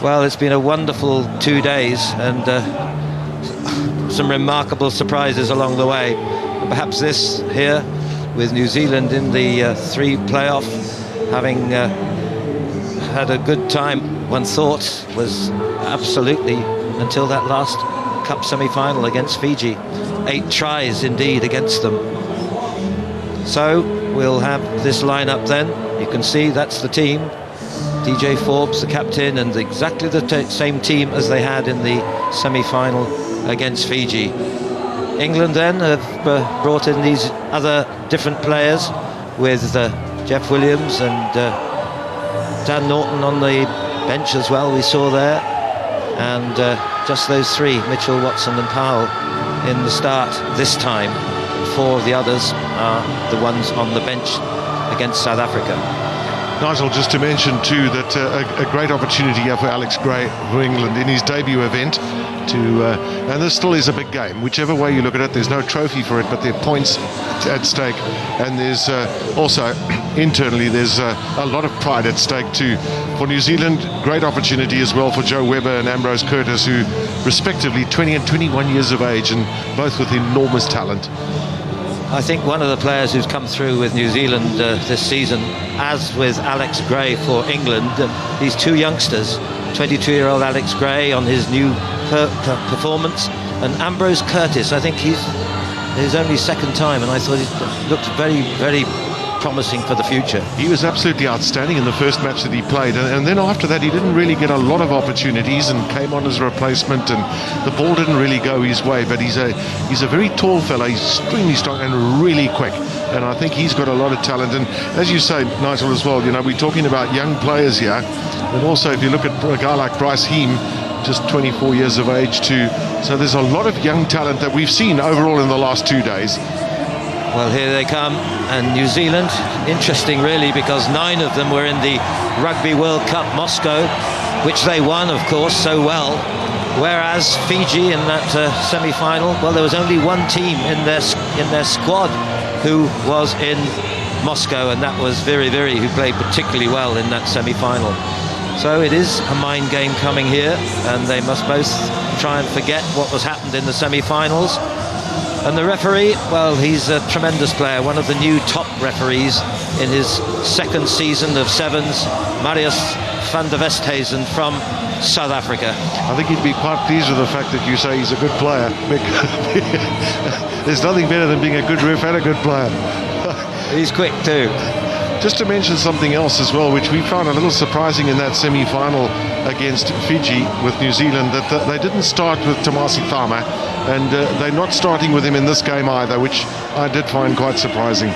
Well, it's been a wonderful 2 days and some remarkable surprises along the way. Perhaps this here with New Zealand in the 3 playoff, having had a good time, one thought was absolutely until that last Cup semi-final against Fiji. 8 tries indeed against them. So we'll have this lineup then. You can see that's the team. DJ Forbes, the captain, and exactly the same team as they had in the semi-final against Fiji. England then have brought in these other different players with Jeff Williams and Dan Norton on the bench as well, we saw there. And just those 3, Mitchell, Watson and Powell, in the start this time. 4 of the others are the ones on the bench against South Africa. Nigel, just to mention too that a great opportunity here for Alex Gray for England in his debut event and this still is a big game. Whichever way you look at it, there's no trophy for it, but there are points at stake, and there's also internally there's a lot of pride at stake too. For New Zealand, great opportunity as well for Joe Webber and Ambrose Curtis, who respectively 20 and 21 years of age, and both with enormous talent. I think one of the players who's come through with New Zealand this season, as with Alex Gray for England, these 2 youngsters, 22-year-old Alex Gray on his new performance, and Ambrose Curtis, I think he's his only 2nd time, and I thought he looked very, very promising for the future. He was absolutely outstanding in the first match that he played, and then after that he didn't really get a lot of opportunities and came on as a replacement, and the ball didn't really go his way. But he's a very tall fella, he's extremely strong and really quick, and I think he's got a lot of talent. And as you say, Nigel, as well, you know, we're talking about young players here, and also if you look at a guy like Bryce Heem, just 24 years of age too, so there's a lot of young talent that we've seen overall in the last 2 days. Well, here they come, and New Zealand, interesting really, because 9 of them were in the Rugby World Cup Moscow, which they won, of course, so well. Whereas Fiji in that semi-final, well, there was only 1 team in their squad who was in Moscow, and that was Viri, who played particularly well in that semi-final. So it is a mind game coming here, and they must both try and forget what was happened in the semi-finals. And the referee, well, he's a tremendous player, one of the new top referees in his 2nd season of Sevens, Marius van der Westhuizen from South Africa. I think he'd be quite pleased with the fact that you say he's a good player. There's nothing better than being a good ref and a good player. He's quick too. Just to mention something else as well, which we found a little surprising in that semi-final against Fiji with New Zealand, that they didn't start with Tamasi Thama, and they're not starting with him in this game either, which I did find quite surprising.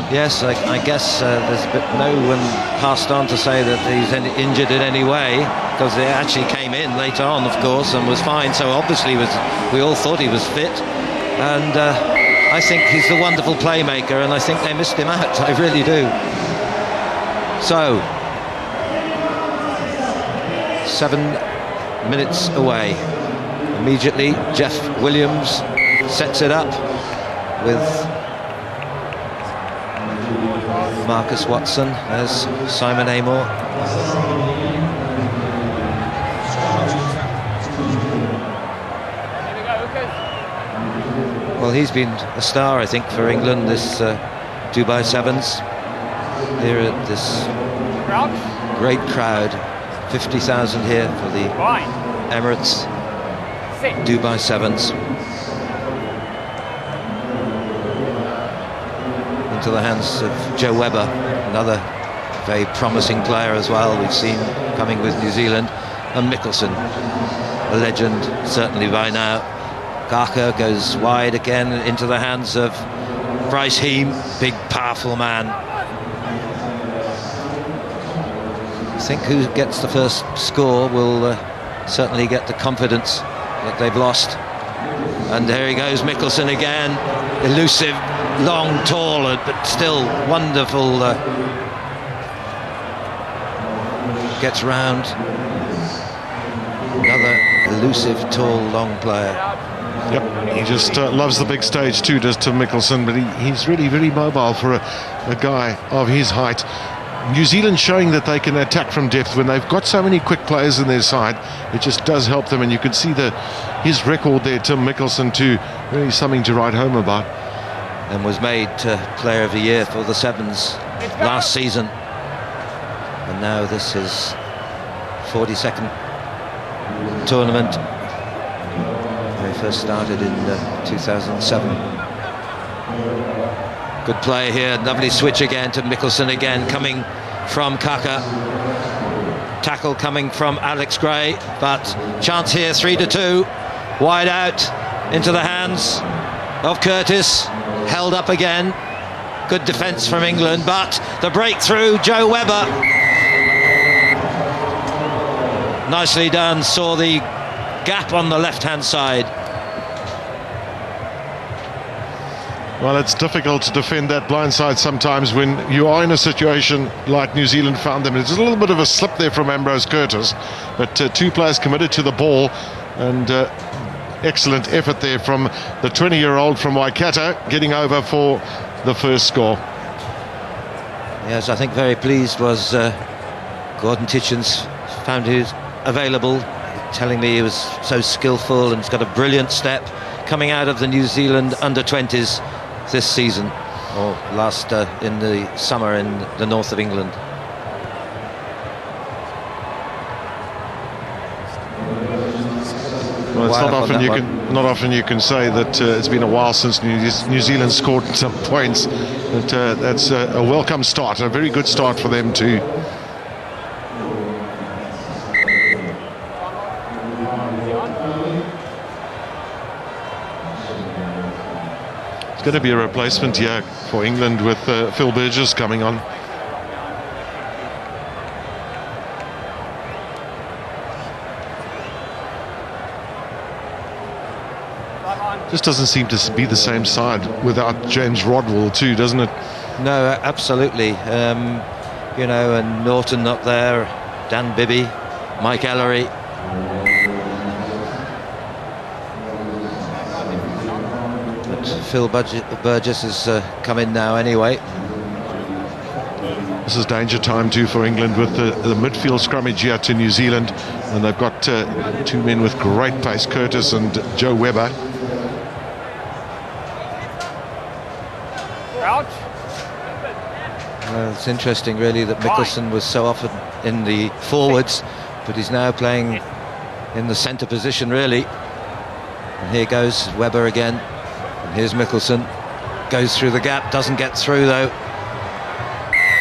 Yes, I guess no one passed on to say that he's injured in any way, because he actually came in later on, of course, and was fine. So obviously we all thought he was fit, and I think he's a wonderful playmaker, and I think they missed him out. I really do. So 7 minutes away. Immediately, Jeff Williams sets it up with Marcus Watson as Simon Amor. Well, he's been a star, I think, for England, this Dubai Sevens. Here at this great crowd, 50,000 here for the Emirates Dubai Sevens. Into the hands of Joe Webber, another very promising player as well, we've seen coming with New Zealand, and Mickelson, a legend certainly by now. Garker goes wide again into the hands of Bryce Heem, big powerful man. I think who gets the first score will certainly get the confidence that they've lost. And there he goes, Mickelson again, elusive, long, tall, but still wonderful. Gets round. Another elusive, tall, long player. Yep, he just loves the big stage too, does Tim Mickelson, but he's really very mobile for a guy of his height. New Zealand showing that they can attack from depth when they've got so many quick players in their side. It just does help them, and you can see his record there, Tim Mickelson, too, really something to write home about. And was made Player of the Year for the Sevens last season, and now this is 42nd tournament. They first started in 2007. Good play here, lovely switch again to Mickelson again, coming from Kaka. Tackle coming from Alex Gray, but chance here, 3-2, wide out into the hands of Curtis, held up again. Good defence from England, but the breakthrough, Joe Webber. Nicely done, saw the gap on the left-hand side. Well, it's difficult to defend that blindside sometimes when you are in a situation like New Zealand found them. It's a little bit of a slip there from Ambrose Curtis, but two players committed to the ball, and excellent effort there from the 20-year-old from Waikato, getting over for the first score. Yes, I think very pleased was Gordon Titchens, found he was available, telling me he was so skillful and he's got a brilliant step coming out of the New Zealand under-20s this season, or last in the summer in the north of England. Well, it's not often you can say that it's been a while since New Zealand scored some points, but that's a welcome start, a very good start for them too. It's going to be a replacement here for England with Phil Burgess coming on. Just doesn't seem to be the same side without James Rodwell too, doesn't it? No, absolutely. You know, and Norton up there, Dan Bibby, Mike Ellery. But Phil Burgess has come in now anyway. This is danger time too for England with the midfield scrummage here to New Zealand, and they've got two men with great pace, Curtis and Joe Webber. Well, it's interesting really that Mickelson was so often in the forwards, but he's now playing in the centre position really. And here goes Webber again, and here's Mickelson, goes through the gap, doesn't get through though.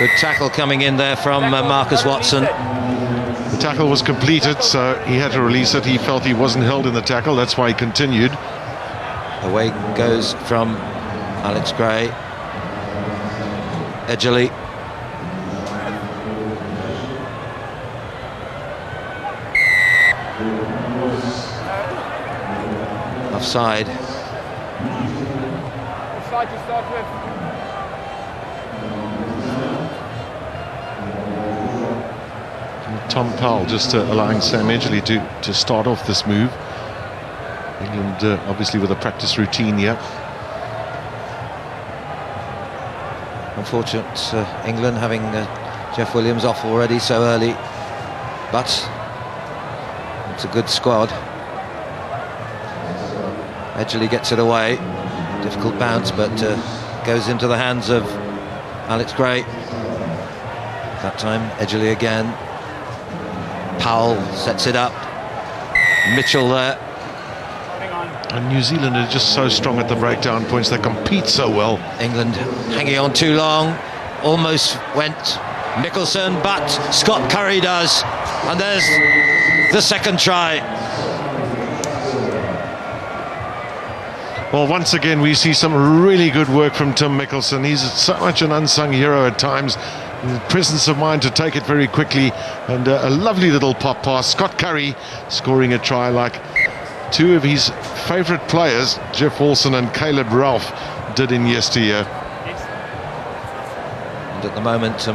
Good tackle coming in there from Marcus Watson. The tackle was completed, so he had to release it. He felt he wasn't held in the tackle, that's why he continued. Away goes from Alex Gray. Edgerly. Offside. Offside to start with. Tom Powell just allowing Sam Edgerly to start off this move. England obviously with a practice routine here. Unfortunate England having Jeff Williams off already so early, but it's a good squad. Edgerly gets it away, difficult bounce, but goes into the hands of Alex Gray. That time Edgerly again. Powell sets it up. Mitchell there. And New Zealand are just so strong at the breakdown points. They compete so well. England hanging on too long. Almost went Mickelson, but Scott Curry does. And there's the second try. Well, once again, we see some really good work from Tim Mickelson. He's so much an unsung hero at times. The presence of mind to take it very quickly, and a lovely little pop pass. Scott Curry scoring a try like two of his favourite players, Jeff Wilson and Caleb Ralph, did in yesteryear. And at the moment,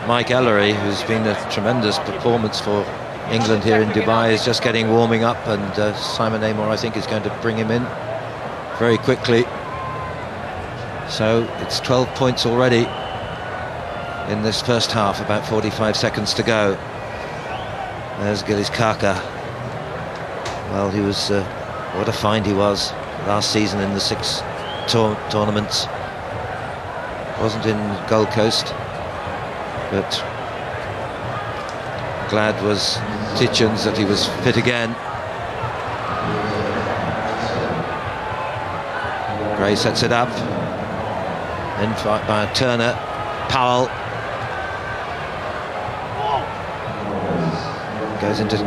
Mike Ellery, who's been a tremendous performance for England here in Dubai, is just warming up, and Simon Amor, I think, is going to bring him in very quickly. So it's 12 points already. in this first half, about 45 seconds to go. There's Gillis Kaka. Well, he was, what a find he was last season in the 6 tournaments. Wasn't in Gold Coast, but glad was Titchens that he was fit again. Gray sets it up, in fight by Turner. Powell goes into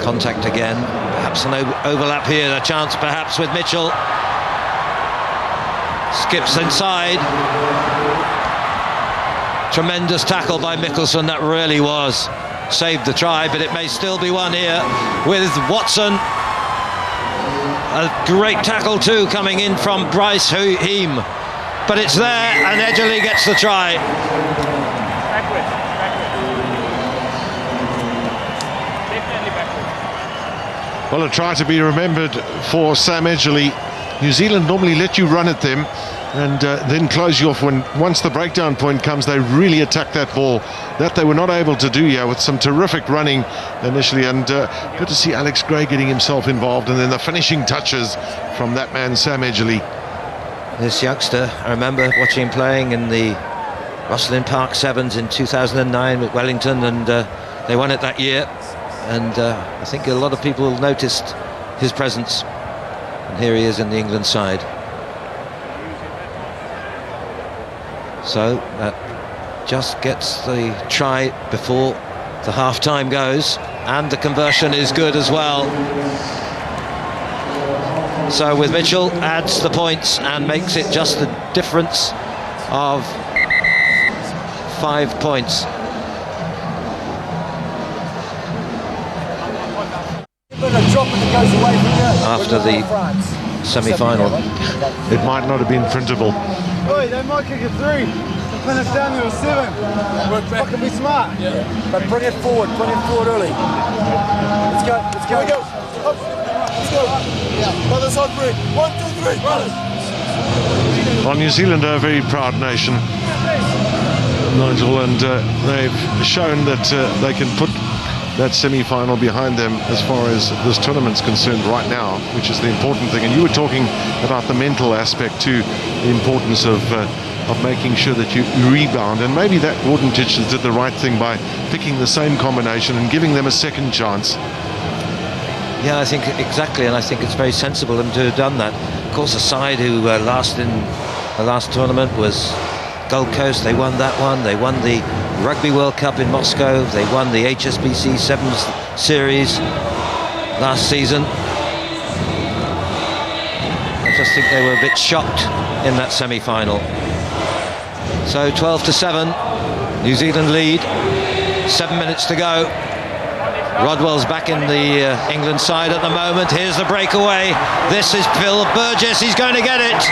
contact again. Perhaps an overlap here, a chance perhaps with Mitchell. Skips inside. Tremendous tackle by Mickelson, that really was. Saved the try, but it may still be one here with Watson. A great tackle too coming in from Bryce Heem. But it's there, and Edgerly gets the try. Well, a try to be remembered for Sam Edgerly. New Zealand normally let you run at them and then close you off. Once the breakdown point comes, they really attack that ball. That they were not able to do here, with some terrific running initially, and good to see Alex Gray getting himself involved, and then the finishing touches from that man Sam Edgerly. This youngster, I remember watching him playing in the Rosslyn Park Sevens in 2009 with Wellington, and they won it that year, and I think a lot of people noticed his presence, and here he is in the England side. So that just gets the try before the half-time goes, and the conversion is good as well. So with Mitchell, adds the points and makes it just a difference of 5 points. After the semi-final. It might not have been printable. Oi, they might kick it 3. Pin us down to a 7. Work back and be smart. Yeah. But bring it forward early. Let's go. Let's go. Let's go. Brothers hot break. 1, 2, 3. Brothers. Well, New Zealand are a very proud nation, Nigel, and they've shown that they can put that semi-final behind them as far as this tournament's concerned right now, which is the important thing. And you were talking about the mental aspect too, the importance of making sure that you rebound, and maybe that Gordon Titchens did the right thing by picking the same combination and giving them a second chance. Yeah, I think exactly, and I think it's very sensible of them to have done that. Of course, the side who last in the last tournament was Gold Coast. They won that one. They won the Rugby World Cup in Moscow. They won the HSBC Sevens series last season. I just think they were a bit shocked in that semi-final. So 12-7, New Zealand lead. 7 minutes to go. Rodwell's back in the England side at the moment. Here's the breakaway. This is Phil Burgess. He's going to get it,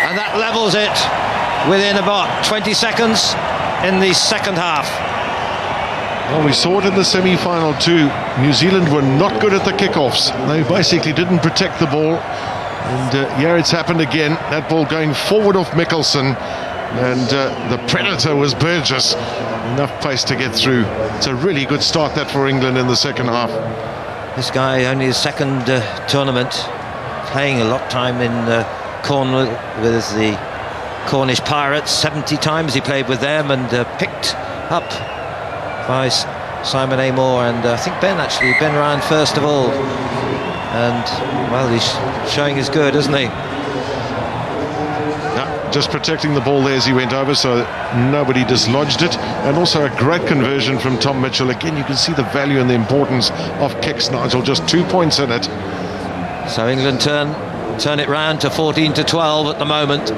and that levels it within about 20 seconds in the second half. Well, we saw it in the semi-final too. New Zealand were not good at the kickoffs. They basically didn't protect the ball, and yeah, it's happened again. That ball going forward off Mickelson, and the predator was Burgess. Enough pace to get through. It's a really good start that for England in the second half. This guy, only his second tournament, playing a lot of time in Cornwall with the Cornish Pirates. 70 times he played with them, and picked up by Simon Amor and I think Ben Ryan first of all. And well, he's showing his good, isn't he? Just protecting the ball there as he went over, so nobody dislodged it. And also a great conversion from Tom Mitchell. Again, you can see the value and the importance of kicks, Nigel. Just 2 points in it. So England turn it round to 14-12 at the moment.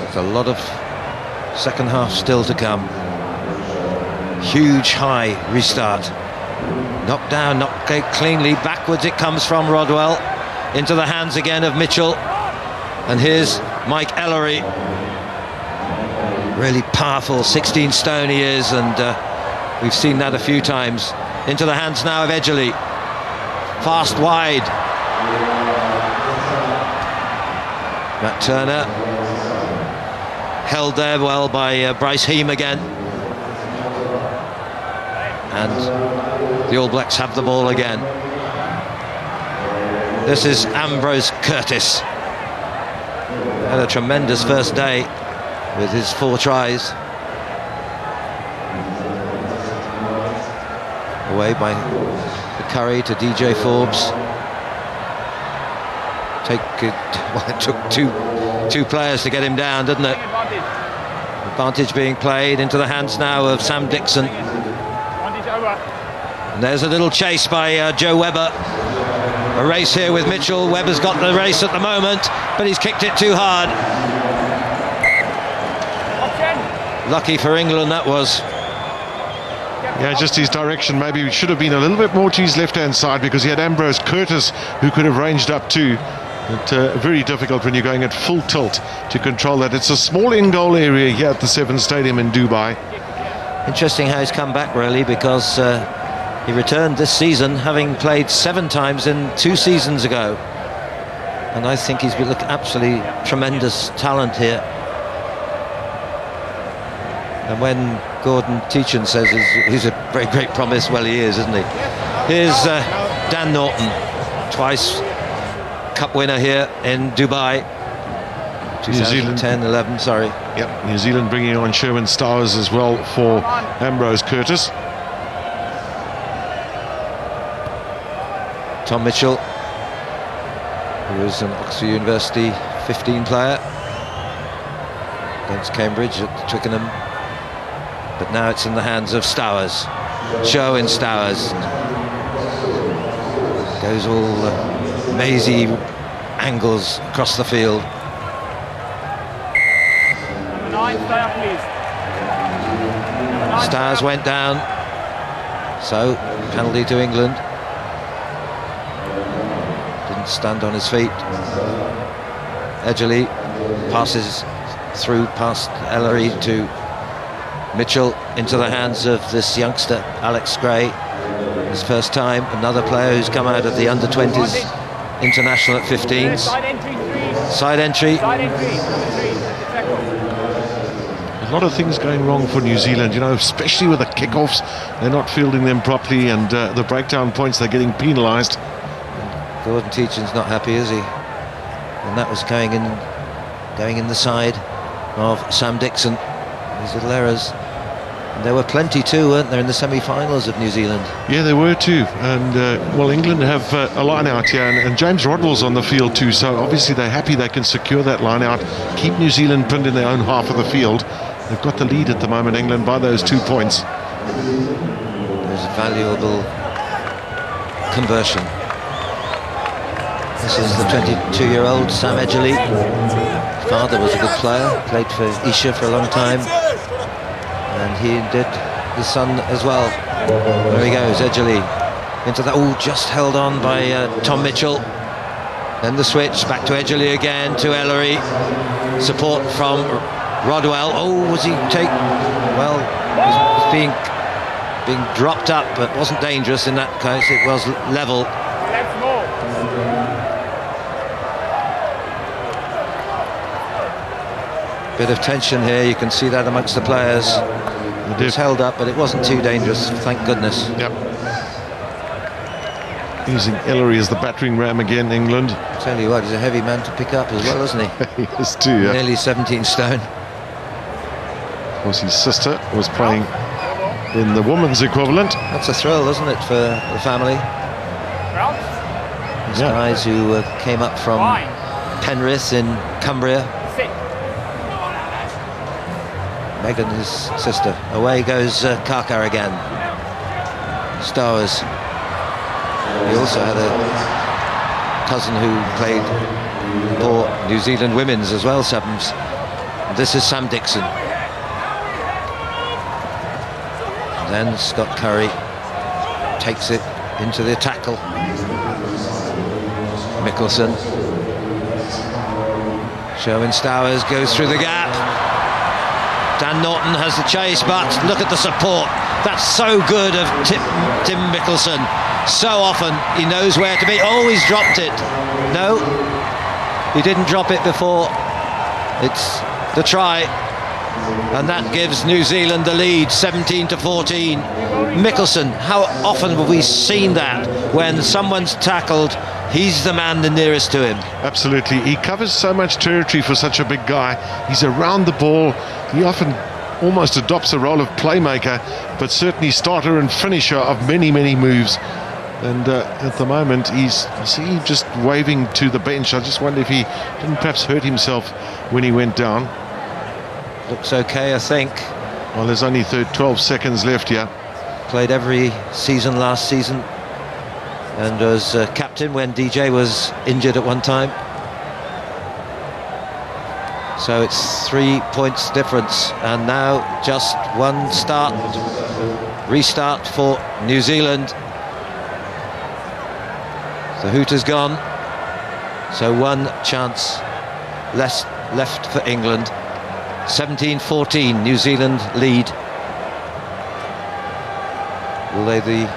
There's a lot of second half still to come. Huge high restart. Knocked down, knocked cleanly. Backwards it comes from Rodwell. Into the hands again of Mitchell. And here's Mike Ellery, really powerful, 16 stone he is, and we've seen that a few times. Into the hands now of Edgerly, fast wide. Matt Turner held there well by Bryce Heem again. And the All Blacks have the ball again. This is Ambrose Curtis. Had a tremendous first day with his 4 tries. Away by Curry to DJ Forbes. Well, it took two players to get him down, didn't it? Advantage being played into the hands now of Sam Dixon. And there's a little chase by Joe Webber. A race here with Mitchell. Webber's got the race at the moment, but he's kicked it too hard. Lucky for England that was. Yeah, just his direction. Maybe it should have been a little bit more to his left-hand side, because he had Ambrose Curtis who could have ranged up too. But very difficult when you're going at full tilt to control that. It's a small in-goal area here at the Seven Stadium in Dubai. Interesting how he's come back, really, because he returned this season having played 7 times in 2 seasons ago. And I think he's been absolutely tremendous talent here. And when Gordon Teachin says he's a very great promise, well, he is, isn't he? Here's Dan Norton, twice Cup winner here in Dubai. 2010-11, sorry. Yep, New Zealand bringing on Sherwin Stowers as well for Ambrose Curtis. Tom Mitchell, who was an Oxford University 15 player against Cambridge at Twickenham. But now it's in the hands of Stowers. Sherwin Stowers goes all mazy angles across the field. Stowers went down, so penalty to England. Didn't stand on his feet. Edgerly passes through past Ellery to Mitchell into the hands of this youngster, Alex Gray. His first time, another player who's come out of the under-20s international at 15s. Side entry. A lot of things going wrong for New Zealand, you know, especially with the kickoffs. They're not fielding them properly, and the breakdown points, they're getting penalised. Gordon Teachin's not happy, is he? And that was going in the side of Sam Dixon. These little errors. And there were plenty too, weren't there, in the semi-finals of New Zealand? Yeah, there were too. And well, England have a line out here, and James Rodwell's on the field too, so obviously they're happy they can secure that line out, keep New Zealand pinned in their own half of the field. They've got the lead at the moment, England, by those 2 points. There's a valuable conversion. This is the 22-year-old Sam Edgerly. His father was a good player, played for Isha for a long time, and he did his son as well. There he goes, Edgerly into that. Oh, just held on by Tom Mitchell. Then the switch back to Edgerly again, to Ellery. Support from Rodwell. Oh, was he take? Well, he was being dropped up, but wasn't dangerous in that case. It was level. Bit of tension here, you can see that amongst the players. It was held up, but it wasn't too dangerous, thank goodness. Yep. Using Ellery as the battering ram again, England. I tell you what, he's a heavy man to pick up as well, isn't he? He is too, yeah. Nearly 17 stone. Of course, his sister was playing in the women's equivalent. That's a thrill, isn't it, for the family? These guys who came up from Penrith in Cumbria. Megan, his sister. Away goes Kaka again. Stowers. He also had a cousin who played for New Zealand women's as well, sevens. This is Sam Dixon. Then Scott Curry takes it into the tackle. Mickelson. Sherwin Stowers goes through the gap. Dan Norton has the chase, but look at the support. That's so good of Tim Mickelson. So often he knows where to be. Oh, he's dropped it. No, he didn't drop it before. It's the try. And that gives New Zealand the lead, 17-14. Mickelson, how often have we seen that? When someone's tackled, he's the man the nearest to him. Absolutely. He covers so much territory for such a big guy. He's around the ball. He often almost adopts a role of playmaker, but certainly starter and finisher of many, many moves. And at the moment, I see him just waving to the bench. I just wonder if he didn't perhaps hurt himself when he went down. Looks okay, I think. Well, there's only 12 seconds left here. Played every season last season and was captain when DJ was injured at one time. So it's 3 points difference, and now just one restart for New Zealand. The hoot has gone, so one chance left for England. 17-14, New Zealand lead. Will they the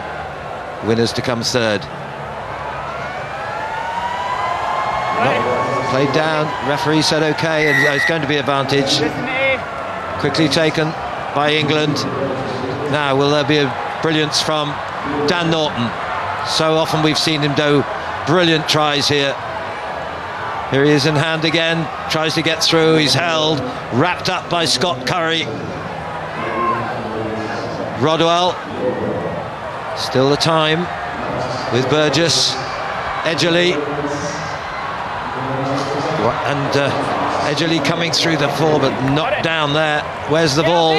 winners to come third? Played down, referee said okay, and it's going to be advantage. Quickly taken by England. Now, will there be a brilliance from Dan Norton? So often we've seen him do brilliant tries here. Here he is in hand again, tries to get through, he's held, wrapped up by Scott Curry. Rodwell, still the time with Burgess, Edgerly. And Edgerly coming through the floor, but knocked down there. Where's the ball?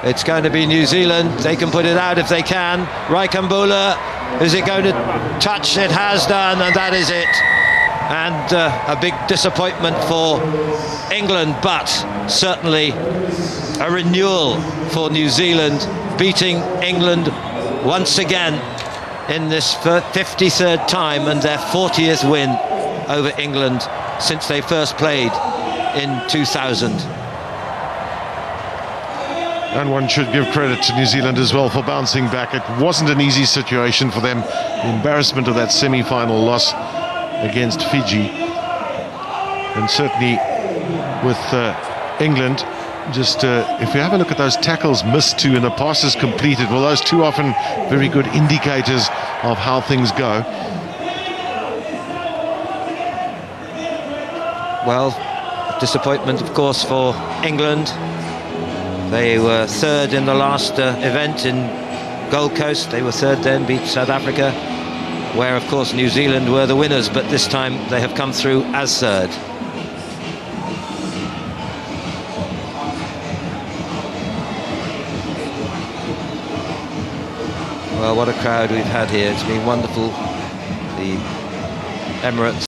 It's going to be New Zealand. They can put it out if they can. Raikambula, is it going to touch? It has done, and that is it. And a big disappointment for England, but certainly a renewal for New Zealand, beating England once again in this 53rd time and their 40th win over England since they first played in 2000. And one should give credit to New Zealand as well for bouncing back. It wasn't an easy situation for them. The embarrassment of that semi-final loss against Fiji. And certainly with England, just if you have a look at those tackles missed to and the passes completed, well, those two often very good indicators of how things go. Well, disappointment, of course, for England. They were third in the last event in Gold Coast. They were third then, beat South Africa, where, of course, New Zealand were the winners, but this time they have come through as third. Well, what a crowd we've had here. It's been wonderful. The Emirates